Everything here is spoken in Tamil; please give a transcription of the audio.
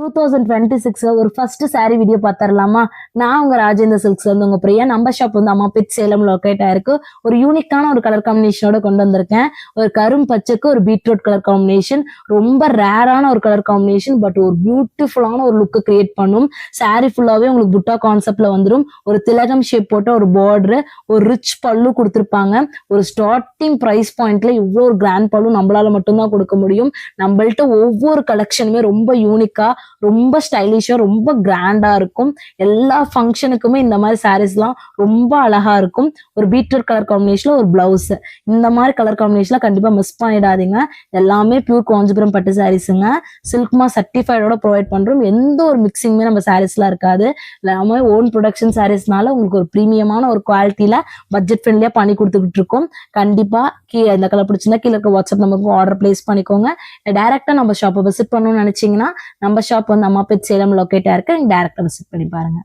2026 ஒரு ஃபர்ஸ்ட் சாரி வீடியோ பார்த்துடலாமா? நான் உங்க ராஜேந்திர சில்க்ஸ் வந்து உங்க பிரியா. நம்ம ஷாப் வந்து அம்மாபேட் சேலம் லொக்கேட் ஆயிருக்கு. ஒரு யூனிக்கான ஒரு கலர் காம்பினேஷனோட கொண்டு வந்திருக்கேன். ஒரு கரும் பச்சைக்கு ஒரு பீட்ரூட் கலர் காம்பினேஷன், ரொம்ப ரேரான ஒரு கலர் காம்பினேஷன். பட் ஒரு பியூட்டிஃபுல்லான ஒரு லுக் கிரியேட் பண்ணும். சாரி ஃபுல்லாவே உங்களுக்கு புட்டா கான்செப்ட்ல வந்துடும். ஒரு திலகம் ஷேப் போட்ட ஒரு பார்டர், ஒரு ரிச் பல்லு கொடுத்துருப்பாங்க. ஒரு ஸ்டார்டிங் பிரைஸ் பாயிண்ட்ல இவ்வளோ ஒரு கிராண்ட் பல்லு நம்மளால மட்டும்தான் கொடுக்க முடியும். நம்மள்ட்ட ஒவ்வொரு கலெக்ஷனுமே ரொம்ப யூனிக்கா, ரொம்ப ஸ்டைலிஷா, ரொம்ப கிராண்டா இருக்கும். எல்லா ஃபங்க்ஷனுக்குமே இந்த மாதிரி சாரீஸ்லாம் ரொம்ப அழகா இருக்கும். ஒரு பீட்ரூட் கலர் காம்பினேஷன்ல ஒரு பிளவுஸ், இந்த மாதிரி கலர் காம்பினேஷன்ல கண்டிப்பா மிஸ் பண்ணிடாதீங்க. எல்லாமே பியூர் காஞ்சிபுரம் பட்டு சாரீஸுங்க. சில்க்மா சர்டிஃபைடோட ப்ரொவைட் பண்றோம். எந்த ஒரு மிக்சிங்குமே நம்ம சாரீஸ்லாம் இருக்காது. எல்லாமே ஓன் ப்ரொடக்ஷன் சாரீஸ்னால உங்களுக்கு ஒரு ப்ரீமியமான ஒரு குவாலிட்டியில பட்ஜெட் ஃப்ரெண்ட்லியா பண்ணி கொடுத்துக்கிட்டு இருக்கோம். கண்டிப்பா கீழே இந்த கலர் பிடிச்சிருந்தா கீழே இருக்க வாட்ஸ்அப் நம்பருக்கு ஆர்டர் பிளேஸ் பண்ணிக்கோங்க. டைரக்டா நம்ம ஷாப்பை விசிட் பண்ணணும்னு நினைச்சீங்கன்னா நம்ம ஷாப் வந்து அம்மாபேட் சேலம் லொக்கேட்டா இருக்கு. நீங்க டைரக்டா விசிட் பண்ணி பாருங்க.